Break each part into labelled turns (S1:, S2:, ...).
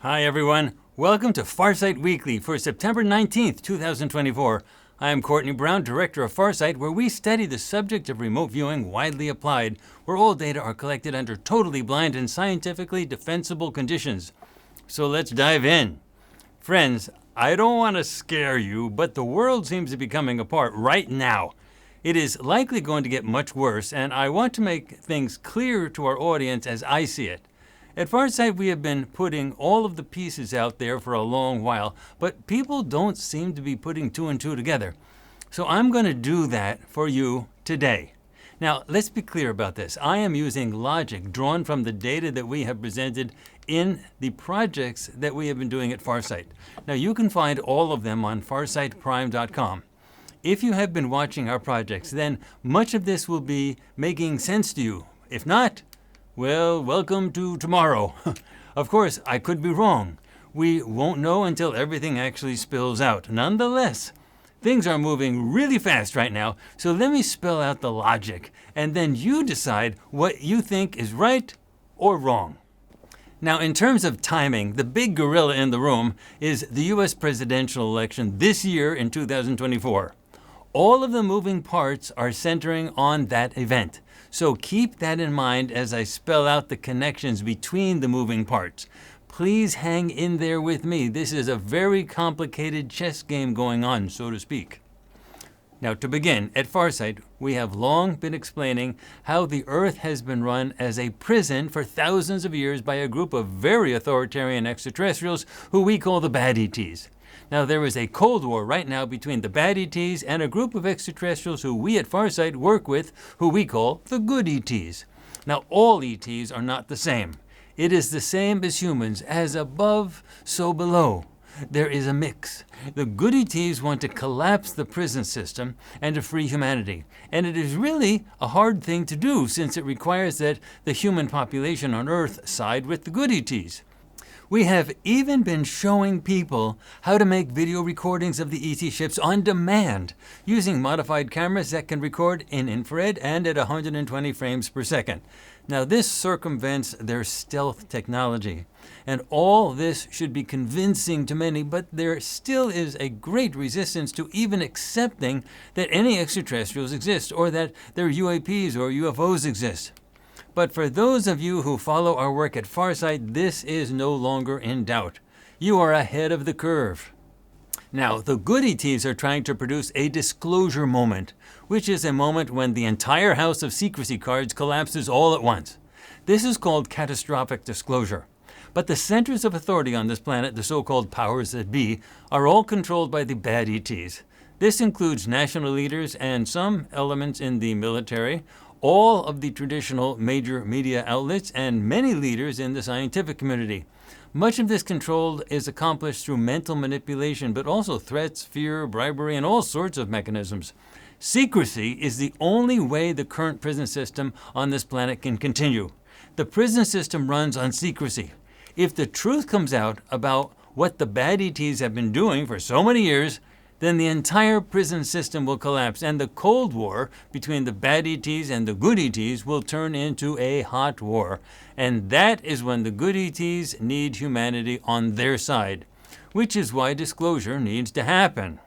S1: Hi everyone, welcome to Farsight Weekly for September 19th, 2024. I am Courtney Brown, Director of Farsight, where we study the subject of remote viewing widely applied, where all data are collected under totally blind and scientifically defensible conditions. So let's dive in. Friends, I don't want to scare you, but the world seems to be coming apart right now. It is likely going to get much worse, and I want to make things clear to our audience as I see it. At Farsight, we have been putting all of the pieces out there for a long while, but people don't seem to be putting two and two together. So I'm going to do that for you today. Now, let's be clear about this. I am using logic drawn from the data that we have presented in the projects that we have been doing at Farsight. Now, you can find all of them on farsightprime.com. If you have been watching our projects, then much of this will be making sense to you. If not, well, welcome to tomorrow. Of course, I could be wrong. We won't know until everything actually spills out. Nonetheless, things are moving really fast right now, so let me spell out the logic, and then you decide what you think is right or wrong. Now, in terms of timing, the big gorilla in the room is the US presidential election this year in 2024. All of the moving parts are centering on that event. So keep that in mind as I spell out the connections between the moving parts. Please hang in there with me. This is a very complicated chess game going on, so to speak. Now, to begin, at Farsight, we have long been explaining how the Earth has been run as a prison for thousands of years by a group of very authoritarian extraterrestrials who we call the bad ETs. Now, there is a Cold War right now between the bad ETs and a group of extraterrestrials who we at Farsight work with, who we call the good ETs. Now, all ETs are not the same. It is the same as humans, as above, so below. There is a mix. The good ETs want to collapse the prison system and to free humanity. And it is really a hard thing to do, since it requires that the human population on Earth side with the good ETs. We have even been showing people how to make video recordings of the ET ships on demand using modified cameras that can record in infrared and at 120 frames per second. Now, this circumvents their stealth technology. And all this should be convincing to many, but there still is a great resistance to even accepting that any extraterrestrials exist or that their UAPs or UFOs exist. But for those of you who follow our work at Farsight, this is no longer in doubt. You are ahead of the curve. Now, the good ETs are trying to produce a disclosure moment, which is a moment when the entire house of secrecy cards collapses all at once. This is called catastrophic disclosure. But the centers of authority on this planet, the so-called powers that be, are all controlled by the bad ETs. This includes national leaders and some elements in the military, all of the traditional major media outlets, and many leaders in the scientific community. Much of this control is accomplished through mental manipulation, but also threats, fear, bribery, and all sorts of mechanisms. Secrecy is the only way the current prison system on this planet can continue. The prison system runs on secrecy. If the truth comes out about what the bad ETs have been doing for so many years, then the entire prison system will collapse, and the Cold War between the bad ETs and the good ETs will turn into a hot war. And that is when the good ETs need humanity on their side, which is why disclosure needs to happen.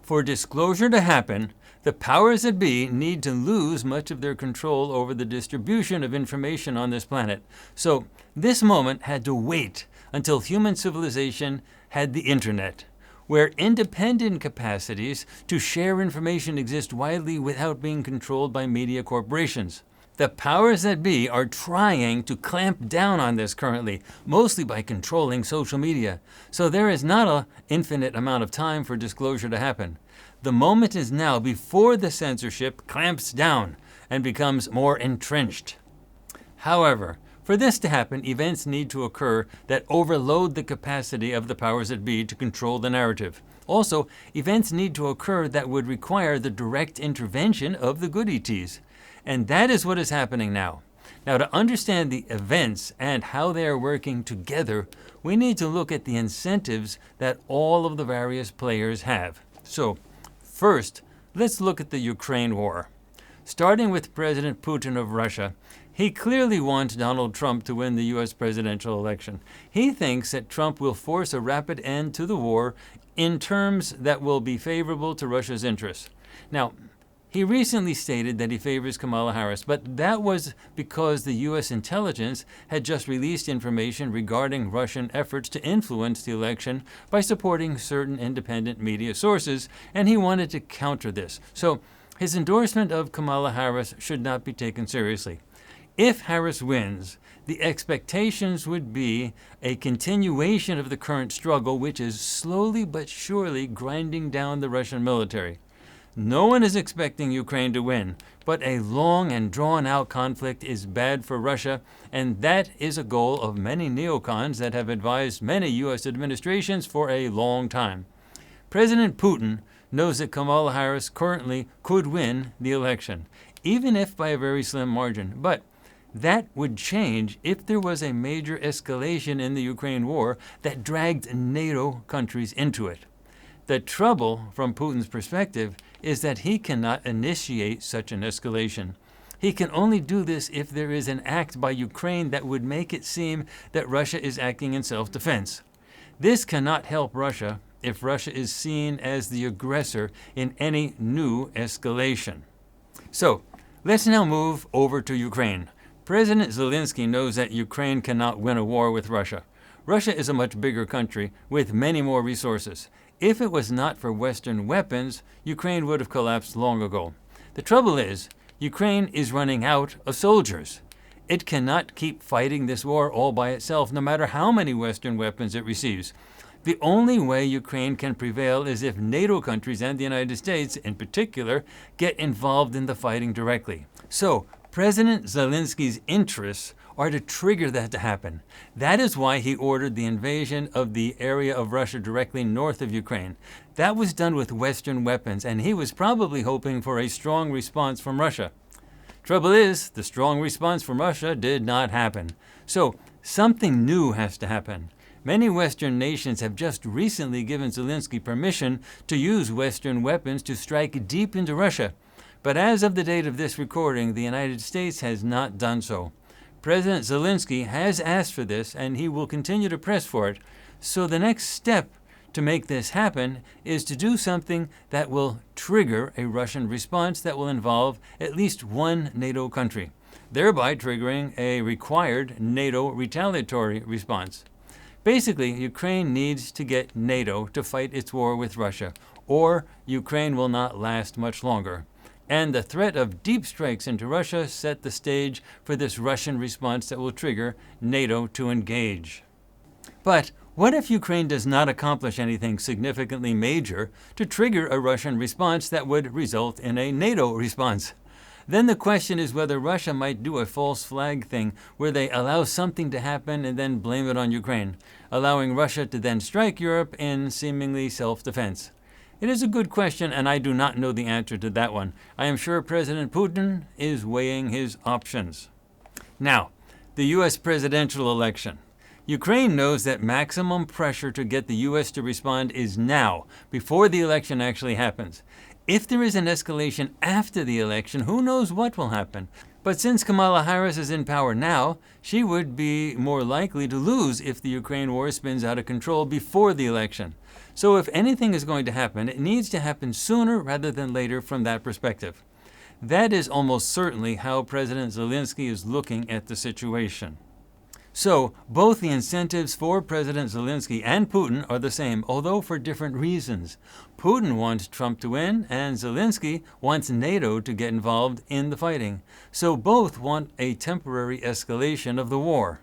S1: For disclosure to happen, the powers that be need to lose much of their control over the distribution of information on this planet. So this moment had to wait until human civilization had the internet, where independent capacities to share information exist widely without being controlled by media corporations. The powers that be are trying to clamp down on this currently, mostly by controlling social media. So there is not an infinite amount of time for disclosure to happen. The moment is now before the censorship clamps down and becomes more entrenched. However, for this to happen, events need to occur that overload the capacity of the powers that be to control the narrative. Also, events need to occur that would require the direct intervention of the good ETs. And that is what is happening now. Now, to understand the events and how they are working together, we need to look at the incentives that all of the various players have. So, first, let's look at the Ukraine war. Starting with President Putin of Russia, he clearly wants Donald Trump to win the U.S. presidential election. He thinks that Trump will force a rapid end to the war in terms that will be favorable to Russia's interests. Now, he recently stated that he favors Kamala Harris, but that was because the U.S. intelligence had just released information regarding Russian efforts to influence the election by supporting certain independent media sources, and he wanted to counter this. So his endorsement of Kamala Harris should not be taken seriously. If Harris wins, the expectations would be a continuation of the current struggle, which is slowly but surely grinding down the Russian military. No one is expecting Ukraine to win, but a long and drawn-out conflict is bad for Russia, and that is a goal of many neocons that have advised many U.S. administrations for a long time. President Putin knows that Kamala Harris currently could win the election, even if by a very slim margin, but that would change if there was a major escalation in the Ukraine war that dragged NATO countries into it. The trouble, from Putin's perspective, is that he cannot initiate such an escalation. He can only do this if there is an act by Ukraine that would make it seem that Russia is acting in self-defense. This cannot help Russia if Russia is seen as the aggressor in any new escalation. So, let's now move over to Ukraine. President Zelensky knows that Ukraine cannot win a war with Russia. Russia is a much bigger country with many more resources. If it was not for Western weapons, Ukraine would have collapsed long ago. The trouble is, Ukraine is running out of soldiers. It cannot keep fighting this war all by itself, no matter how many Western weapons it receives. The only way Ukraine can prevail is if NATO countries and the United States, in particular, get involved in the fighting directly. So, President Zelensky's interests are to trigger that to happen. That is why he ordered the invasion of the area of Russia directly north of Ukraine. That was done with Western weapons, and he was probably hoping for a strong response from Russia. Trouble is, the strong response from Russia did not happen. So, something new has to happen. Many Western nations have just recently given Zelensky permission to use Western weapons to strike deep into Russia. But as of the date of this recording, the United States has not done so. President Zelensky has asked for this, and he will continue to press for it. So the next step to make this happen is to do something that will trigger a Russian response that will involve at least one NATO country, thereby triggering a required NATO retaliatory response. Basically, Ukraine needs to get NATO to fight its war with Russia, or Ukraine will not last much longer. And the threat of deep strikes into Russia set the stage for this Russian response that will trigger NATO to engage. But what if Ukraine does not accomplish anything significantly major to trigger a Russian response that would result in a NATO response? Then the question is whether Russia might do a false flag thing where they allow something to happen and then blame it on Ukraine, allowing Russia to then strike Europe in seemingly self-defense. It is a good question, and I do not know the answer to that one. I am sure President Putin is weighing his options. Now, the U.S. presidential election. Ukraine knows that maximum pressure to get the U.S. to respond is now, before the election actually happens. If there is an escalation after the election, who knows what will happen? But since Kamala Harris is in power now, she would be more likely to lose if the Ukraine war spins out of control before the election. So if anything is going to happen, it needs to happen sooner rather than later from that perspective. That is almost certainly how President Zelensky is looking at the situation. So, both the incentives for President Zelensky and Putin are the same, although for different reasons. Putin wants Trump to win, and Zelensky wants NATO to get involved in the fighting. So both want a temporary escalation of the war.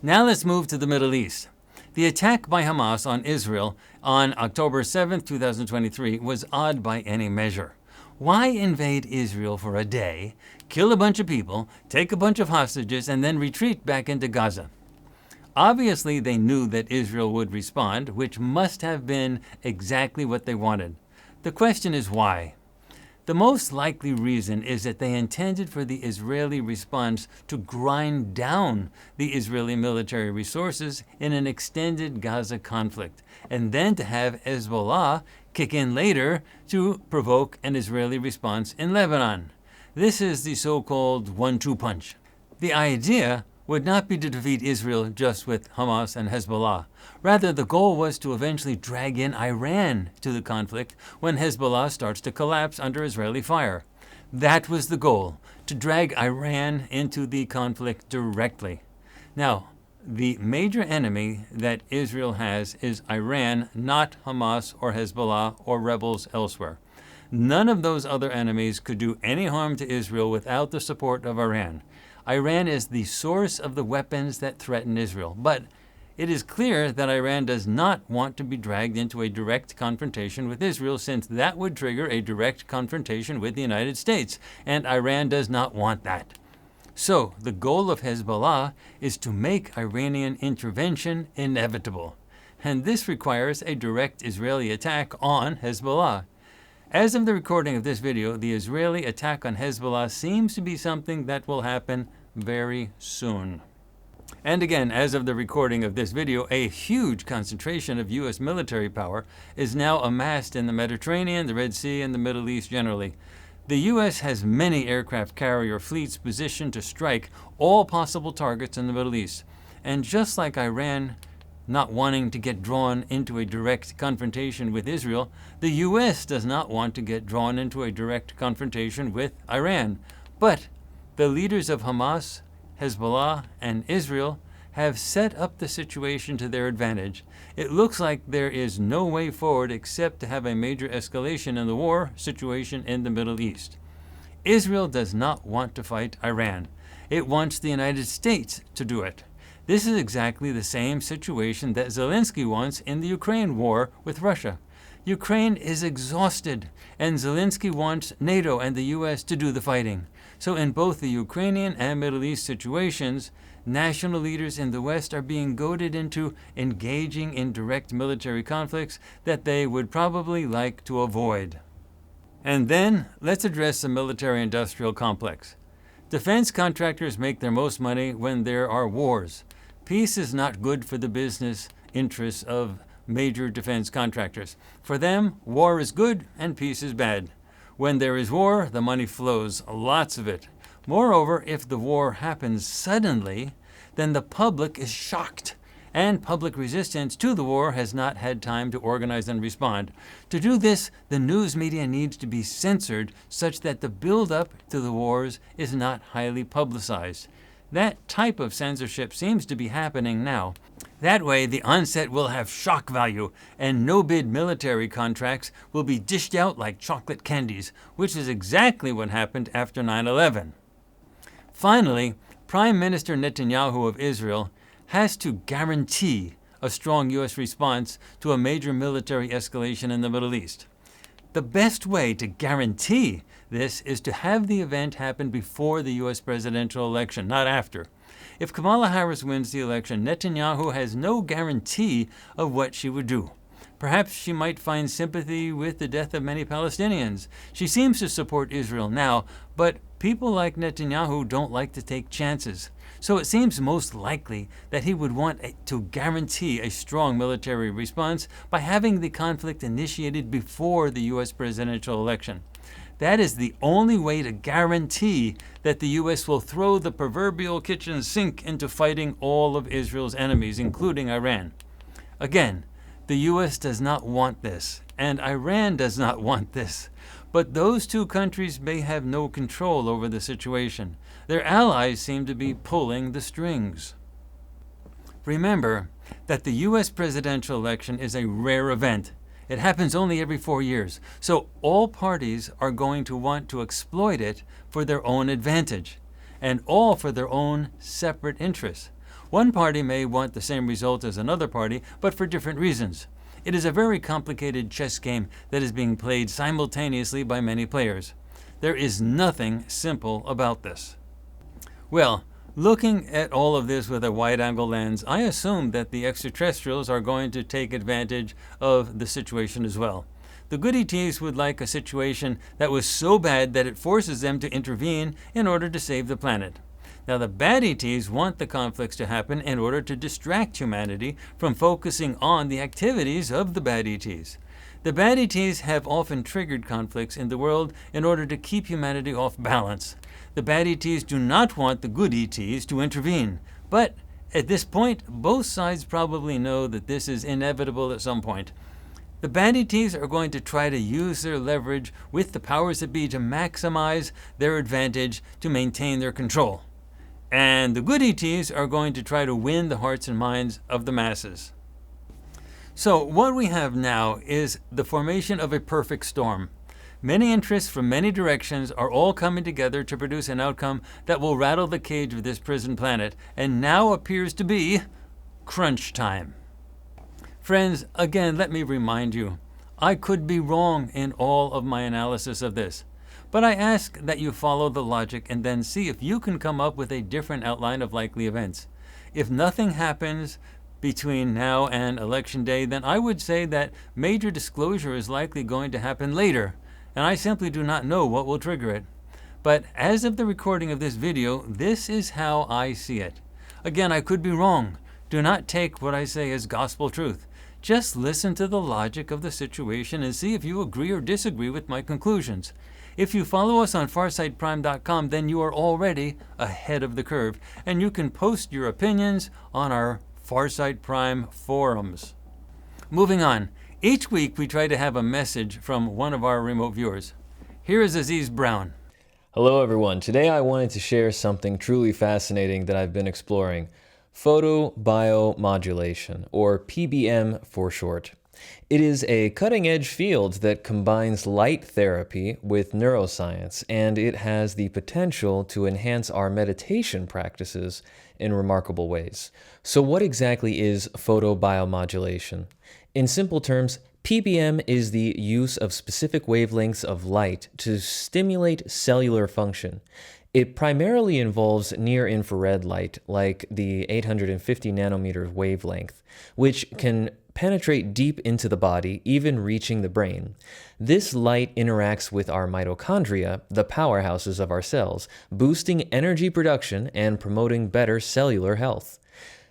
S1: Now let's move to the Middle East. The attack by Hamas on Israel on October 7, 2023 was odd by any measure. Why invade Israel for a day, kill a bunch of people, take a bunch of hostages, and then retreat back into Gaza? Obviously, they knew that Israel would respond, which must have been exactly what they wanted. The question is why? The most likely reason is that they intended for the Israeli response to grind down the Israeli military resources in an extended Gaza conflict, and then to have Hezbollah kick in later to provoke an Israeli response in Lebanon. This is the so-called 1-2 punch. The idea would not be to defeat Israel just with Hamas and Hezbollah. Rather, the goal was to eventually drag in Iran to the conflict when Hezbollah starts to collapse under Israeli fire. That was the goal, to drag Iran into the conflict directly. Now, the major enemy that Israel has is Iran, not Hamas or Hezbollah or rebels elsewhere. None of those other enemies could do any harm to Israel without the support of Iran. Iran is the source of the weapons that threaten Israel. But it is clear that Iran does not want to be dragged into a direct confrontation with Israel, since that would trigger a direct confrontation with the United States, and Iran does not want that. So, the goal of Hezbollah is to make Iranian intervention inevitable, and this requires a direct Israeli attack on Hezbollah. As of the recording of this video, the Israeli attack on Hezbollah seems to be something that will happen very soon. And again, as of the recording of this video, a huge concentration of U.S. military power is now amassed in the Mediterranean, the Red Sea, and the Middle East generally. The U.S. has many aircraft carrier fleets positioned to strike all possible targets in the Middle East. And just like Iran not wanting to get drawn into a direct confrontation with Israel, the U.S. does not want to get drawn into a direct confrontation with Iran. But the leaders of Hamas, Hezbollah, and Israel have set up the situation to their advantage. It looks like there is no way forward except to have a major escalation in the war situation in the Middle East. Israel does not want to fight Iran. It wants the United States to do it. This is exactly the same situation that Zelensky wants in the Ukraine war with Russia. Ukraine is exhausted, and Zelensky wants NATO and the U.S. to do the fighting. So in both the Ukrainian and Middle East situations, national leaders in the West are being goaded into engaging in direct military conflicts that they would probably like to avoid. And then, let's address the military-industrial complex. Defense contractors make their most money when there are wars. Peace is not good for the business interests of major defense contractors. For them, war is good and peace is bad. When there is war, the money flows, lots of it. Moreover, if the war happens suddenly, then the public is shocked, and public resistance to the war has not had time to organize and respond. To do this, the news media needs to be censored such that the build-up to the wars is not highly publicized. That type of censorship seems to be happening now. That way, the onset will have shock value, and no-bid military contracts will be dished out like chocolate candies, which is exactly what happened after 9/11. Finally, Prime Minister Netanyahu of Israel has to guarantee a strong U.S. response to a major military escalation in the Middle East. The best way to guarantee this is to have the event happen before the U.S. presidential election, not after. If Kamala Harris wins the election, Netanyahu has no guarantee of what she would do. Perhaps she might find sympathy with the death of many Palestinians. She seems to support Israel now, but people like Netanyahu don't like to take chances. So it seems most likely that he would want to guarantee a strong military response by having the conflict initiated before the U.S. presidential election. That is the only way to guarantee that the U.S. will throw the proverbial kitchen sink into fighting all of Israel's enemies, including Iran. Again, the U.S. does not want this, and Iran does not want this. But those two countries may have no control over the situation. Their allies seem to be pulling the strings. Remember that the U.S. presidential election is a rare event. It happens only every 4 years, so all parties are going to want to exploit it for their own advantage, and all for their own separate interests. One party may want the same result as another party, but for different reasons. It is a very complicated chess game that is being played simultaneously by many players. There is nothing simple about this. Well, looking at all of this with a wide-angle lens, I assume that the extraterrestrials are going to take advantage of the situation as well. The good ETs would like a situation that was so bad that it forces them to intervene in order to save the planet. Now, the bad ETs want the conflicts to happen in order to distract humanity from focusing on the activities of the bad ETs. The bad ETs have often triggered conflicts in the world in order to keep humanity off balance. The bad ETs do not want the good ETs to intervene, but at this point, both sides probably know that this is inevitable at some point. The bad ETs are going to try to use their leverage with the powers that be to maximize their advantage to maintain their control. And the good ETs are going to try to win the hearts and minds of the masses. So what we have now is the formation of a perfect storm. Many interests from many directions are all coming together to produce an outcome that will rattle the cage of this prison planet, and now appears to be crunch time. Friends, again, let me remind you, I could be wrong in all of my analysis of this, but I ask that you follow the logic and then see if you can come up with a different outline of likely events. If nothing happens between now and Election Day, then I would say that major disclosure is likely going to happen later, and I simply do not know what will trigger it. But as of the recording of this video, this is how I see it. Again, I could be wrong. Do not take what I say as gospel truth. Just listen to the logic of the situation and see if you agree or disagree with my conclusions. If you follow us on FarsightPrime.com, then you are already ahead of the curve, and you can post your opinions on our Farsight Prime forums. Moving on, each week we try to have a message from one of our remote viewers. Here is Aziz Brown.
S2: Hello everyone. Today I wanted to share something truly fascinating that I've been exploring. Photobiomodulation, or PBM for short. It is a cutting-edge field that combines light therapy with neuroscience, and it has the potential to enhance our meditation practices in remarkable ways. So what exactly is photobiomodulation? In simple terms, PBM is the use of specific wavelengths of light to stimulate cellular function. It primarily involves near-infrared light, like the 850 nanometer wavelength, which can penetrate deep into the body, even reaching the brain. This light interacts with our mitochondria, the powerhouses of our cells, boosting energy production and promoting better cellular health.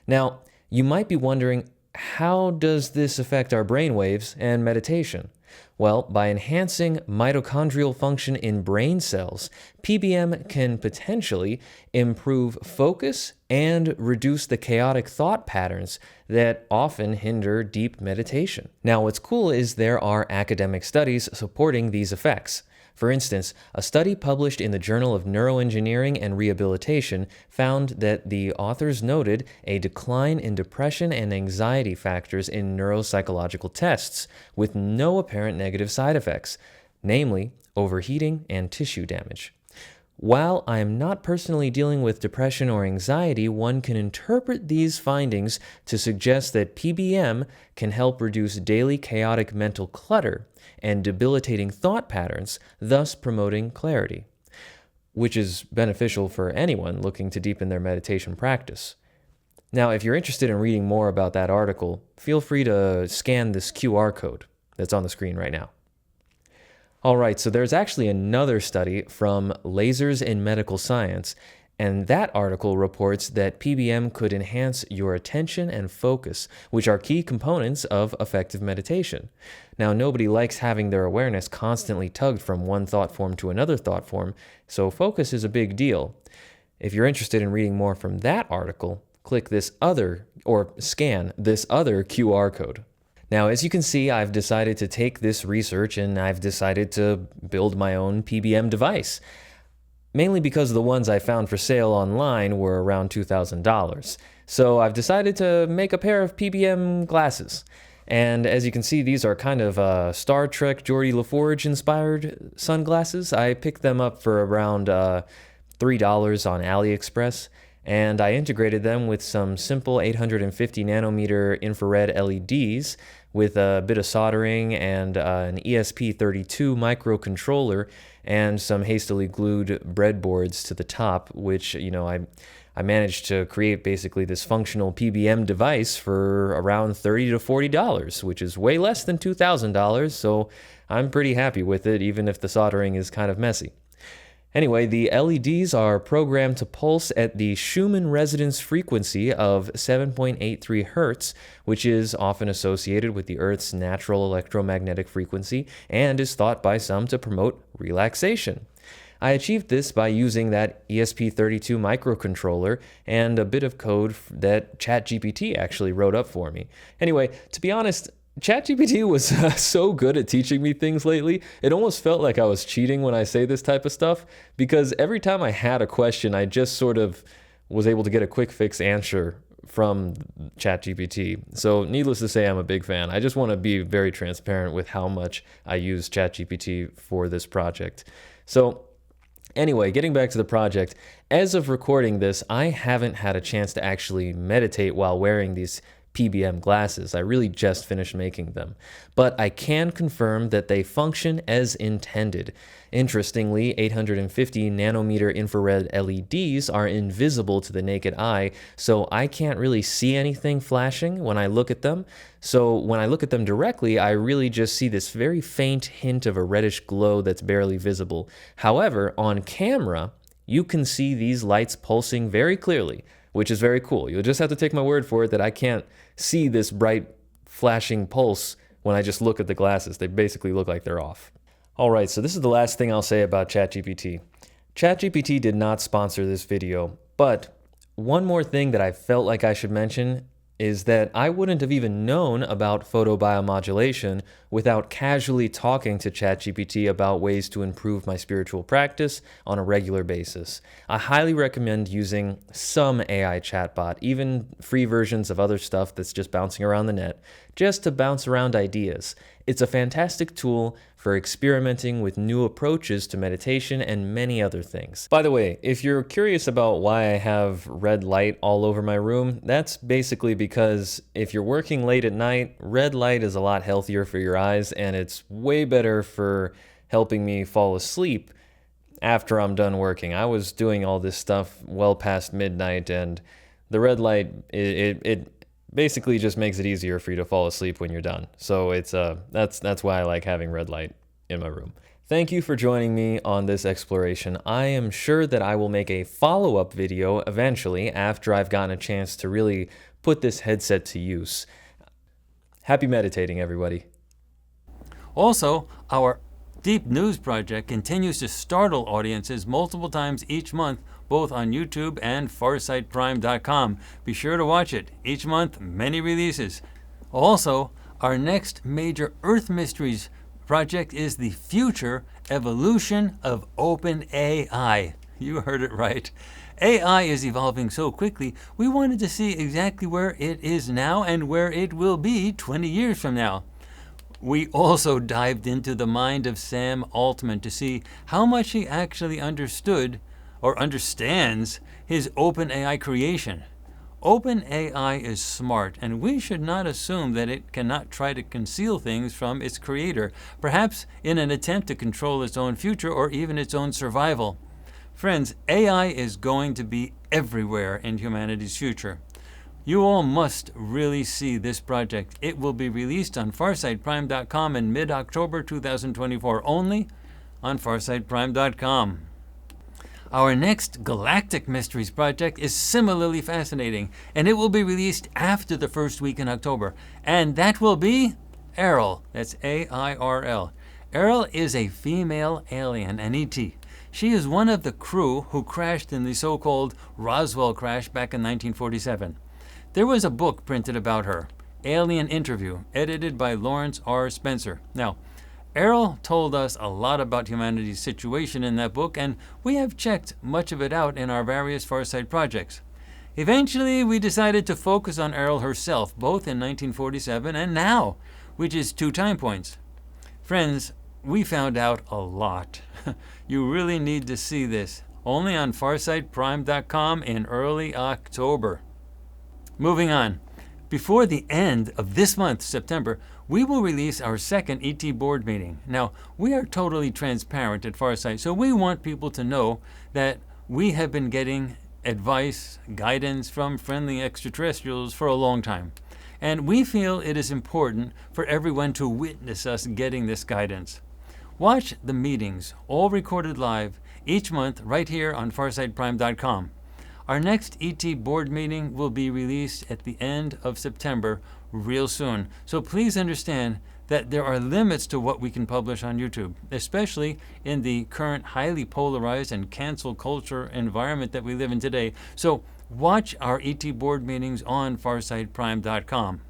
S2: Now, you might be wondering, how does this affect our brain waves and meditation? Well, by enhancing mitochondrial function in brain cells, PBM can potentially improve focus and reduce the chaotic thought patterns that often hinder deep meditation. Now, what's cool is there are academic studies supporting these effects. For instance, a study published in the Journal of Neuroengineering and Rehabilitation found that the authors noted a decline in depression and anxiety factors in neuropsychological tests with no apparent negative side effects, namely overheating and tissue damage. While I am not personally dealing with depression or anxiety, one can interpret these findings to suggest that PBM can help reduce daily chaotic mental clutter and debilitating thought patterns, thus promoting clarity, which is beneficial for anyone looking to deepen their meditation practice. Now, if you're interested in reading more about that article, feel free to scan this QR code that's on the screen right now. All right, so there's actually another study from Lasers in Medical Science, and that article reports that PBM could enhance your attention and focus, which are key components of effective meditation. Now, nobody likes having their awareness constantly tugged from one thought form to another thought form, so focus is a big deal. If you're interested in reading more from that article, click this other, or scan this other QR code. Now, as you can see, I've decided to take this research and I've decided to build my own PBM device, mainly because the ones I found for sale online were around $2,000. So I've decided to make a pair of PBM glasses. And as you can see, these are kind of Star Trek Geordi LaForge inspired sunglasses. I picked them up for around $3 on AliExpress. And I integrated them with some simple 850 nanometer infrared LEDs with a bit of soldering and an ESP32 microcontroller and some hastily glued breadboards to the top, which, I managed to create basically this functional PBM device for around $30 to $40, which is way less than $2,000, so I'm pretty happy with it, even if the soldering is kind of messy. Anyway, the LEDs are programmed to pulse at the Schumann resonance frequency of 7.83 Hertz, which is often associated with the Earth's natural electromagnetic frequency and is thought by some to promote relaxation. I achieved this by using that ESP32 microcontroller and a bit of code that ChatGPT actually wrote up for me. Anyway, to be honest, ChatGPT was so good at teaching me things lately, it almost felt like I was cheating when I say this type of stuff, because every time I had a question, I just sort of was able to get a quick fix answer from ChatGPT. So needless to say, I'm a big fan. I just want to be very transparent with how much I use ChatGPT for this project. So anyway, getting back to the project, as of recording this, I haven't had a chance to actually meditate while wearing these PBM glasses. I really just finished making them. But I can confirm that they function as intended. Interestingly, 850 nanometer infrared LEDs are invisible to the naked eye, so I can't really see anything flashing when I look at them. So when I look at them directly, I really just see this very faint hint of a reddish glow that's barely visible. However, on camera, you can see these lights pulsing very clearly, which is very cool. You'll just have to take my word for it that I can't see this bright flashing pulse when I just look at the glasses. They basically look like they're off. All right, so this is the last thing I'll say about ChatGPT. ChatGPT did not sponsor this video, but one more thing that I felt like I should mention is that I wouldn't have even known about photobiomodulation without casually talking to ChatGPT about ways to improve my spiritual practice on a regular basis. I highly recommend using some AI chatbot, even free versions of other stuff that's just bouncing around the net, just to bounce around ideas. It's a fantastic tool for experimenting with new approaches to meditation and many other things. By the way, if you're curious about why I have red light all over my room, that's basically because if you're working late at night, red light is a lot healthier for your eyes, and it's way better for helping me fall asleep after I'm done working. I was doing all this stuff well past midnight, and the red light, it basically just makes it easier for you to fall asleep when you're done. So it's that's why I like having red light in my room. Thank you for joining me on this exploration. I am sure that I will make a follow-up video eventually after I've gotten a chance to really put this headset to use. Happy meditating, everybody.
S1: Also, our Deep News project continues to startle audiences multiple times each month, both on YouTube and FarsightPrime.com. Be sure to watch it. Each month, many releases. Also, our next major Earth Mysteries project is the future evolution of OpenAI. You heard it right. AI is evolving so quickly, we wanted to see exactly where it is now and where it will be 20 years from now. We also dived into the mind of Sam Altman to see how much he actually understood or understands his OpenAI creation. OpenAI is smart, and we should not assume that it cannot try to conceal things from its creator, perhaps in an attempt to control its own future or even its own survival. Friends, AI is going to be everywhere in humanity's future. You all must really see this project. It will be released on FarsightPrime.com in mid-October 2024, only on FarsightPrime.com. Our next Galactic Mysteries project is similarly fascinating, and it will be released after the first week in October. And that will be Airl. That's A-I-R-L. Airl is a female alien, an ET. She is one of the crew who crashed in the so-called Roswell crash back in 1947. There was a book printed about her, Alien Interview, edited by Lawrence R. Spencer. Now, Airl told us a lot about humanity's situation in that book, and we have checked much of it out in our various Farsight projects. Eventually, we decided to focus on Airl herself, both in 1947 and now, which is 2 time points. Friends, we found out a lot. You really need to see this, only on FarsightPrime.com in early October. Moving on. Before the end of this month, September, we will release our second ET board meeting. Now, we are totally transparent at Farsight, so we want people to know that we have been getting advice, guidance from friendly extraterrestrials for a long time. And we feel it is important for everyone to witness us getting this guidance. Watch the meetings, all recorded live, each month right here on FarsightPrime.com. Our next ET board meeting will be released at the end of September, real soon. So please understand that there are limits to what we can publish on YouTube, especially in the current highly polarized and cancel culture environment that we live in today. So watch our ET board meetings on FarsightPrime.com.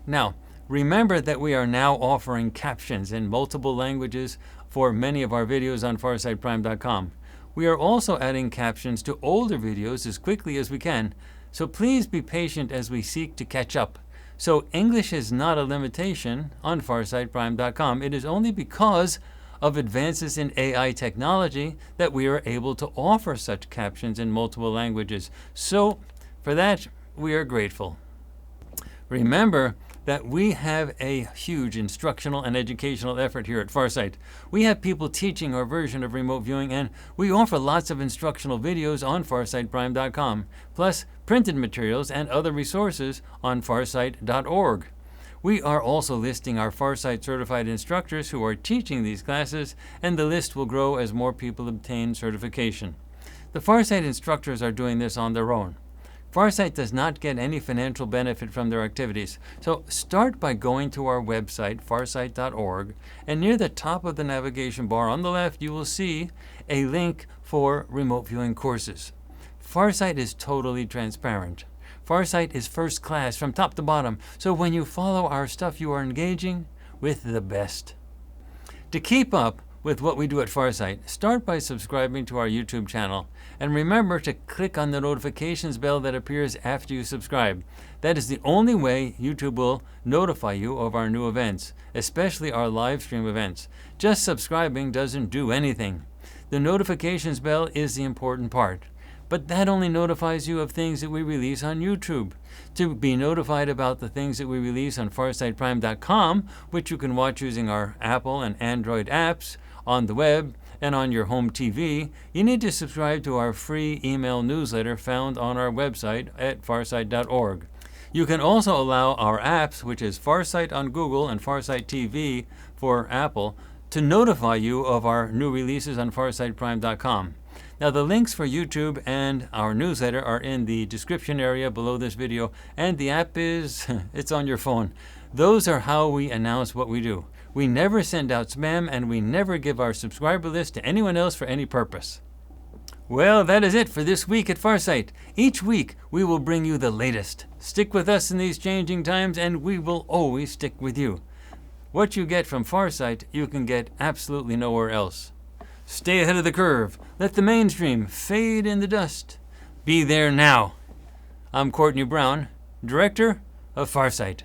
S1: Now, remember that we are now offering captions in multiple languages for many of our videos on FarsightPrime.com. We are also adding captions to older videos as quickly as we can, so please be patient as we seek to catch up. So English is not a limitation on FarsightPrime.com. It is only because of advances in AI technology that we are able to offer such captions in multiple languages. So for that, we are grateful. Remember that we have a huge instructional and educational effort here at Farsight. We have people teaching our version of remote viewing, and we offer lots of instructional videos on FarsightPrime.com, plus printed materials and other resources on Farsight.org. We are also listing our Farsight certified instructors who are teaching these classes, and the list will grow as more people obtain certification. The Farsight instructors are doing this on their own. Farsight does not get any financial benefit from their activities, so start by going to our website, farsight.org, and near the top of the navigation bar on the left, you will see a link for remote viewing courses. Farsight is totally transparent. Farsight is first class from top to bottom, so when you follow our stuff, you are engaging with the best. To keep up with what we do at Farsight, start by subscribing to our YouTube channel. And remember to click on the notifications bell that appears after you subscribe. That is the only way YouTube will notify you of our new events, especially our live stream events. Just subscribing doesn't do anything. The notifications bell is the important part. But that only notifies you of things that we release on YouTube. To be notified about the things that we release on FarsightPrime.com, which you can watch using our Apple and Android apps, on the web, and on your home TV, you need to subscribe to our free email newsletter found on our website at farsight.org. You can also allow our apps, which is Farsight on Google and Farsight TV for Apple, to notify you of our new releases on FarsightPrime.com. Now, the links for YouTube and our newsletter are in the description area below this video, and the app is, it's on your phone. Those are how we announce what we do. We never send out spam, and we never give our subscriber list to anyone else for any purpose. Well, that is it for this week at Farsight. Each week, we will bring you the latest. Stick with us in these changing times, and we will always stick with you. What you get from Farsight, you can get absolutely nowhere else. Stay ahead of the curve. Let the mainstream fade in the dust. Be there now. I'm Courtney Brown, Director of Farsight.